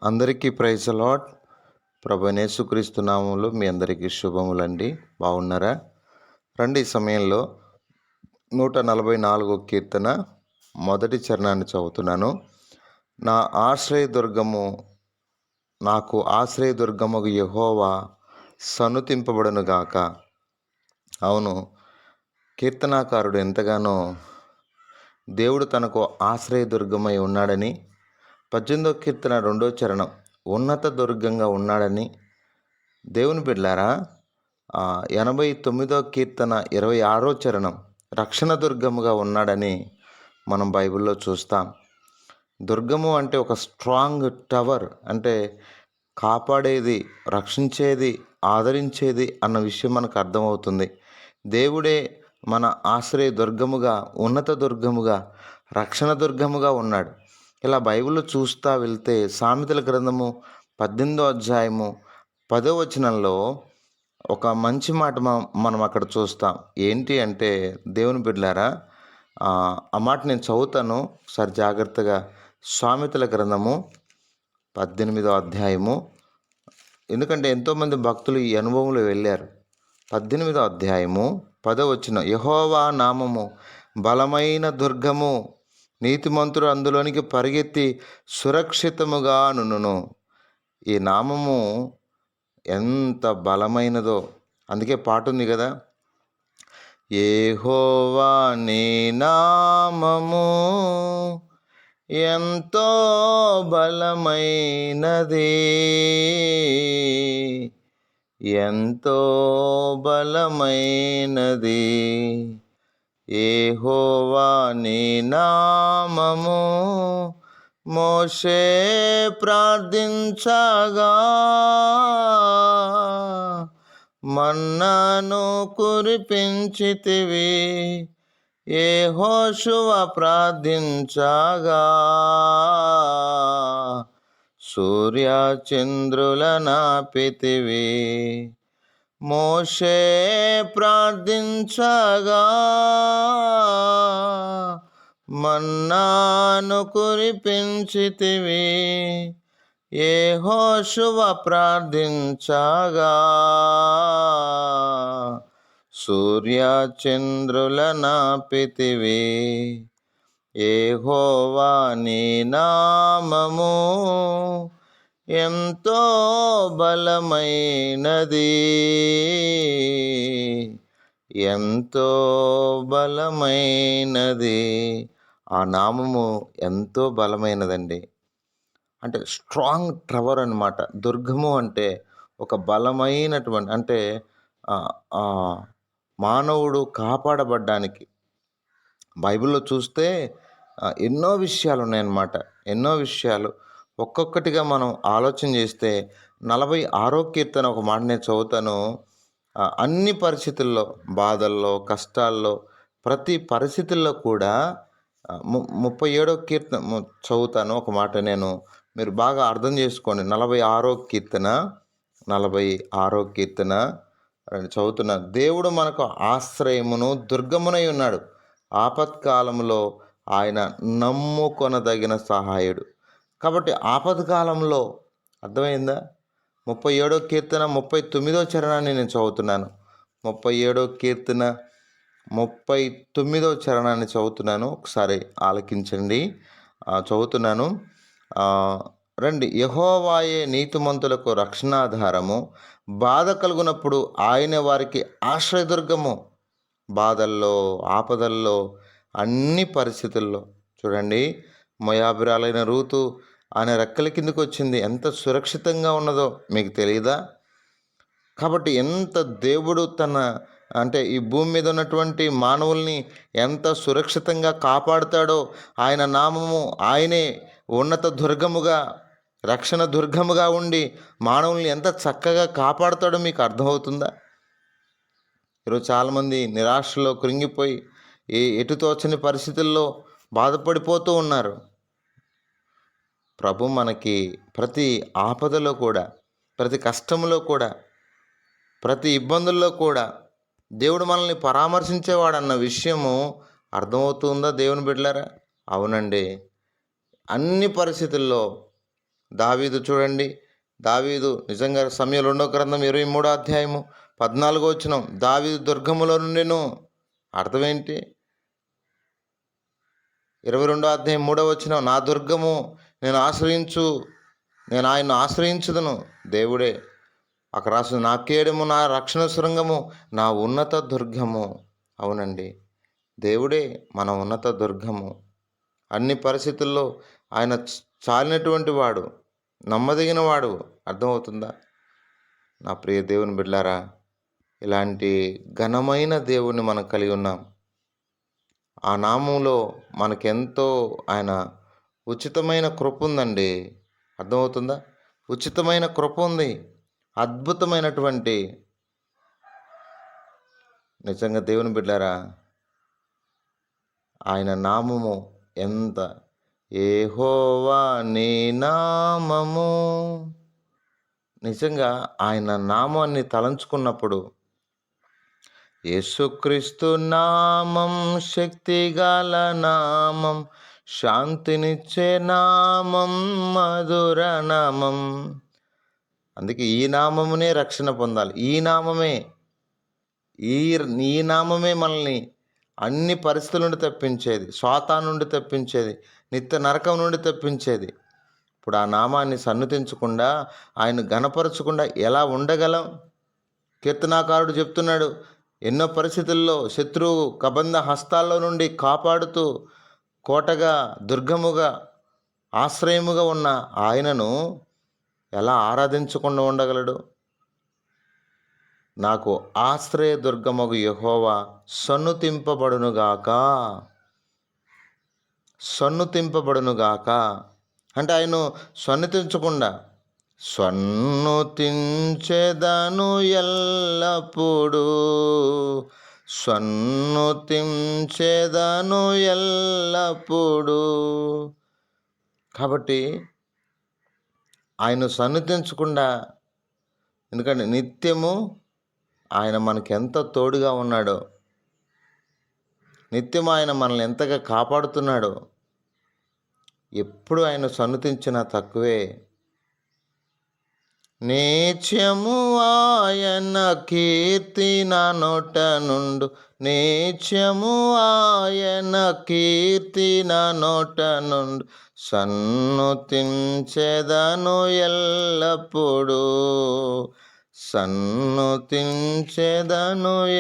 అందరికీ praise lord. ప్రభు యేసుక్రీస్తు నామములో మీ అందరికీ శుభములండి. బాగున్నారా? రండి, ఈ సమయంలో 144 కీర్తన మొదటి చరణాన్ని చదువుతున్నాను. నా ఆశ్రయదుర్గము, నాకు ఆశ్రయదుర్గముగు యెహోవా సన్నుతింపబడునుగాక. అవును, కీర్తనాకారుడు ఎంతగానో దేవుడు తనకు ఆశ్రయదుర్గమై ఉన్నాడని, 18వ కీర్తన 2వ చరణం ఉన్నత దుర్గంగా ఉన్నాడని, దేవుని బిడ్డలారా 89వ కీర్తన 26వ చరణం రక్షణ దుర్గముగా ఉన్నాడని మనం బైబిల్లో చూస్తాం. దుర్గము అంటే ఒక స్ట్రాంగ్ టవర్, అంటే కాపాడేది, రక్షించేది, ఆదరించేది అన్న విషయం మనకు అర్థమవుతుంది. దేవుడే మన ఆశ్రయ దుర్గముగా, ఉన్నత దుర్గముగా, రక్షణ దుర్గముగా ఉన్నాడు. ఇలా బైబిల్లో చూస్తూ వెళ్తే సామెతల గ్రంథము 18వ అధ్యాయము 10వ వచనంలో ఒక మంచి మాట మనం అక్కడ చూస్తాం. ఏంటి అంటే, దేవుని బిడ్డలారా, ఆ మాట నేను చదువుతాను ఒకసారి జాగ్రత్తగా. సామెతల గ్రంథము 18వ అధ్యాయము, ఎందుకంటే ఎంతోమంది భక్తులు ఈ అనుభవంలో వెళ్ళారు. 18వ అధ్యాయము 10వ వచనం, యెహోవా నామము బలమైన దుర్గము, నీతిమంతుడు అందులోనికి పరిగెత్తి సురక్షితముగా నును. ఈ నామము ఎంత బలమైనదో, అందుకే పాట ఉంది కదా, యెహోవా నీ నామము ఎంతో బలమైనది, ఎంతో బలమైనది. యెహోవా నీ నామము మోషే ప్రార్థించగా మన్నాను కురిపించితివి, యెహోషువ ప్రార్థించగా సూర్య చంద్రుల నాపితివి. మోషే ప్రార్థించగా మన్నాను కురిపించితివి, యెహోషువ ప్రార్థించగా సూర్య చంద్రుల నాపితివి. యెహోవా నీ నామము ఎంతో బలమైనది, ఎంతో బలమైనది. ఆ నామము ఎంతో బలమైనదండి. అంటే స్ట్రాంగ్ టవర్ అన్నమాట. దుర్గము అంటే ఒక బలమైనటువంటి, అంటే మానవుడు కాపాడబడ్డానికి. బైబిల్లో చూస్తే ఎన్నో విషయాలు ఉన్నాయన్నమాట. ఎన్నో విషయాలు ఒక్కొక్కటిగా మనం ఆలోచన చేస్తే 46వ కీర్తన ఒక మాట నేను చదువుతాను. అన్ని పరిస్థితుల్లో, బాధల్లో, కష్టాల్లో, ప్రతి పరిస్థితుల్లో కూడా 37వ కీర్తన చదువుతాను ఒక మాట, మీరు బాగా అర్థం చేసుకోండి. 46వ కీర్తన చదువుతున్న, దేవుడు మనకు ఆశ్రయమును దుర్గమునై ఉన్నాడు, ఆపత్కాలంలో ఆయన నమ్ముకొనదగిన సహాయుడు. కాబట్టి ఆపత్కాలంలో, అర్థమైందా? 37వ కీర్తన 39వ చరణాన్ని నేను చదువుతున్నాను. 37వ కీర్తన 39వ చరణాన్ని చదువుతున్నాను, ఒకసారి ఆలకించండి. చదువుతున్నాను, రండి. యెహోవాయే నీతిమంతులకు రక్షణాధారము, బాధ కలుగునప్పుడు ఆయన వారికి ఆశ్రయదుర్గము. బాధల్లో, ఆపదల్లో, అన్ని పరిస్థితుల్లో చూడండి, మోయాబురాలైన రూతు ఆయన రెక్కల కిందకు వచ్చింది. ఎంత సురక్షితంగా ఉన్నదో మీకు తెలియదా? కాబట్టి ఎంత దేవుడు అంటే ఈ భూమి మీద ఉన్నటువంటి మానవుల్ని ఎంత సురక్షితంగా కాపాడుతాడో, ఆయన నామము, ఆయనే ఉన్నత దుర్గముగా, రక్షణ దుర్గముగా ఉండి మానవుల్ని ఎంత చక్కగా కాపాడుతాడో మీకు అర్థమవుతుందా? ఈరోజు చాలామంది నిరాశలో కృంగిపోయి ఎటు తోచని పరిస్థితుల్లో బాధపడిపోతూ ఉన్నారు. ప్రభు మనకి ప్రతి ఆపదలో కూడా, ప్రతి కష్టంలో కూడా, ప్రతి ఇబ్బందుల్లో కూడా దేవుడు మనల్ని పరామర్శించేవాడన్న విషయము అర్థమవుతుందా దేవుని బిడ్డలారా? అవునండి, అన్ని పరిస్థితుల్లో దావీదు చూడండి, దావీదు నిజంగా సమయంలో 2వ గ్రంథం 23వ అధ్యాయము 14వ వచనం, దావీదు దుర్గములో నుండెను. అర్థం ఏంటి? 22వ అధ్యాయం 3వ వచనం, నా దుర్గము, నేను ఆయన్ను ఆశ్రయించుదును. దేవుడే అక్కడ రాసిన, నా కేడము, నా రక్షణ శృంగము, నా ఉన్నత దుర్గము. అవునండి, దేవుడే మన ఉన్నత దుర్గము. అన్ని పరిస్థితుల్లో ఆయన చాలినటువంటి వాడు, నమ్మదగిన వాడు. అర్థమవుతుందా? నా ప్రియ దేవుని బిడ్డలారా, ఇలాంటి ఘనమైన దేవుణ్ణి మనం కలిగి ఉన్నాం. ఆ నామంలో మనకెంతో ఆయన ఉచితమైన కృప ఉందండి. అర్థమవుతుందా? ఉచితమైన కృప ఉంది, అద్భుతమైనటువంటి. నిజంగా దేవుని బిడ్డలారా, ఆయన నామము ఎంత, యెహోవా నీ నామము. నిజంగా ఆయన నామాన్ని తలంచుకున్నప్పుడు, యేసుక్రీస్తు నామం శక్తిగల నామం, శాంతినిచ్చే నామం, మధుర నామం. అందుకే ఈ నామమునే రక్షణ పొందాలి. ఈ నామమే మనల్ని అన్ని పరిస్థితుల నుండి తప్పించేది, సాతాను నుండి తప్పించేది, నిత్య నరకం నుండి తప్పించేది. ఇప్పుడు ఆ నామాన్ని సన్నుతించకుండా, ఆయన ఘనపరచకుండా ఎలా ఉండగలం? కీర్తనాకారుడు చెప్తున్నాడు, ఎన్నో పరిస్థితుల్లో శత్రువు కబంధ హస్తాల్లో నుండి కాపాడుతూ, కోటగా, దుర్గముగా, ఆశ్రయముగా ఉన్న ఆయనను ఎలా ఆరాధించకుండా ఉండగలడు? నాకు ఆశ్రయ దుర్గమగు యెహోవా సన్నుతింపబడునుగాక. అంటే ఆయన సన్నుతించకుండా, సన్నుతించెదను ఎల్లప్పుడూ. కాబట్టి ఆయన సన్నుతించకుండా, ఎందుకంటే నిత్యము ఆయన మనకెంత తోడుగా ఉన్నాడో, నిత్యం ఆయన మనల్ని ఎంతగా కాపాడుతున్నాడో, ఎప్పుడు ఆయన సన్నుతించినా తక్కువే. నిత్యము ఆయన కీర్తి నా నోట నుండు, నిత్యము ఆయన కీర్తి నా నోట నుండు, సన్నుతించెదను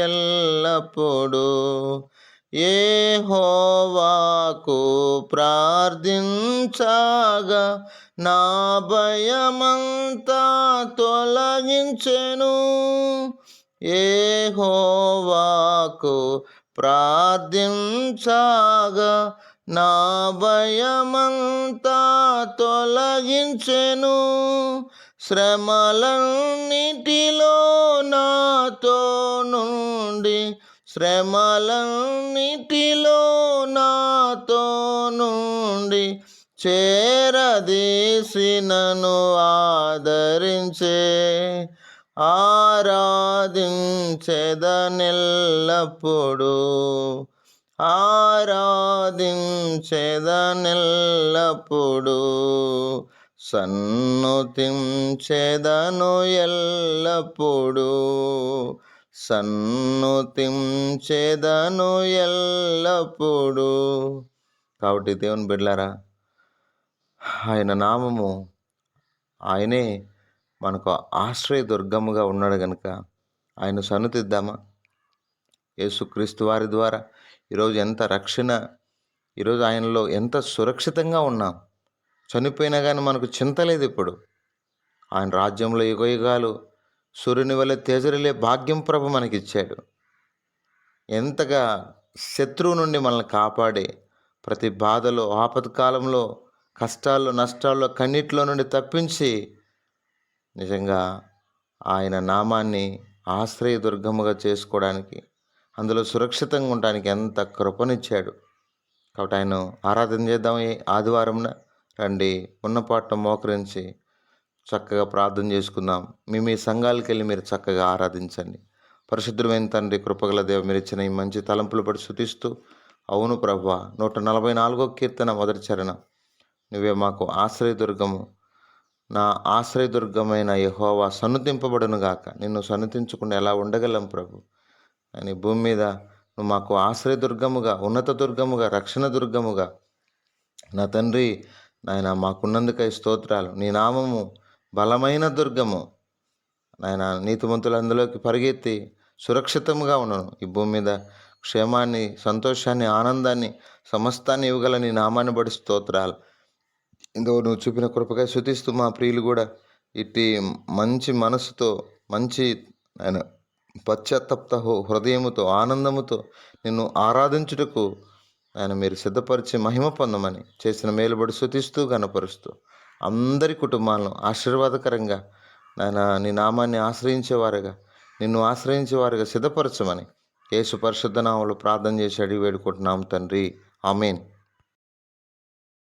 ఎల్లప్పుడూ. యెహోవాకు ప్రార్థించగా నా భయమంతా తొలగించెను. యెహోవాకు ప్రార్థించగా నా భయమంతా తొలగించెను. శ్రమలన్నిటిలో నాతో నుండి చేరదీసి నన్ను ఆదరించే, ఆరాధించెదనెల్లప్పుడూ. సన్నుతించెదను ఎల్లప్పుడూ. కాబట్టి దేవుని బిడ్డలారా, ఆయన నామము, ఆయనే మనకు ఆశ్రయ దుర్గముగా ఉన్నాడు కనుక ఆయన సన్నుతిద్దామా? యేసుక్రీస్తు వారి ద్వారా ఈరోజు ఎంత రక్షణ, ఈరోజు ఆయనలో ఎంత సురక్షితంగా ఉన్నాం. చనిపోయినా కానీ మనకు చింత లేదు. ఇప్పుడు ఆయన రాజ్యంలో యుగయుగాలు సూర్యుని వలె తేజరిలే భాగ్యం ప్రభు మనకిచ్చాడు. ఎంతగా శత్రువు నుండి మనల్ని కాపాడి, ప్రతి బాధలో, ఆపత్కాలంలో, కష్టాల్లో, నష్టాల్లో, కన్నీటిలో నుండి తప్పించి, నిజంగా ఆయన నామాన్ని ఆశ్రయ దుర్గముగా చేసుకోవడానికి, అందులో సురక్షితంగా ఉండడానికి ఎంత కృపనిచ్చాడు. కాబట్టి ఆయన ఆరాధన చేద్దాం. ఈ ఆదివారంన రండి, ఉన్నపాటు మోకరించి చక్కగా ప్రార్థన చేసుకుందాం. మీ సంఘాలకు వెళ్ళి మీరు చక్కగా ఆరాధించండి. పరిశుద్ధమైన తండ్రి, కృపగల దేవ, మీరు ఇచ్చిన ఈ మంచి తలంపులు పడి స్తుతిస్తూ, అవును ప్రభువా, 144వ కీర్తన మొదటి చరణం, నువ్వే మాకు ఆశ్రయ దుర్గము, నా ఆశ్రయదుర్గమైన యెహోవా సన్నుతింపబడునుగాక. నిన్ను సన్నుతించకుండా ఎలా ఉండగలం ప్రభు? ఆయన ఈ భూమి మీద నువ్వు మాకు ఆశ్రయదుర్గముగా, ఉన్నత దుర్గముగా, రక్షణ దుర్గముగా నా తండ్రి నాయన మాకున్నందుకై స్తోత్రాలు. నీ నామము బలమైన దుర్గము నాయన. నీతిమంతులు అందులోకి పరిగెత్తి సురక్షితంగా ఉండను. ఈ భూమి మీద క్షేమాన్ని, సంతోషాన్ని, ఆనందాన్ని, సమస్తాన్ని ఇవ్వగల నీ నామాన్ని బడి స్తోత్రాలు. ఇందులో నువ్వు చూపిన కృపకై శుతిస్తూ మా ప్రియులు కూడా ఇట్టి మంచి మనసుతో, మంచి ఆయన పశ్చాత్తప్త హృదయముతో, ఆనందముతో నిన్ను ఆరాధించుటకు ఆయన మీరు సిద్ధపరిచి మహిమ పొందమని చేసిన మేలుబడి శుతిస్తూ గణపరుస్తూ అందరి కుటుంబాలను ఆశీర్వాదకరంగా నాయన నీ నామాన్ని ఆశ్రయించేవారుగా, నిన్ను ఆశ్రయించేవారుగా సిద్ధపరచమని యేసు పరిశుద్ధ నామములో ప్రార్థన చేసి అడిగి వేడుకుంటున్నాం తండ్రి. ఆమేన్.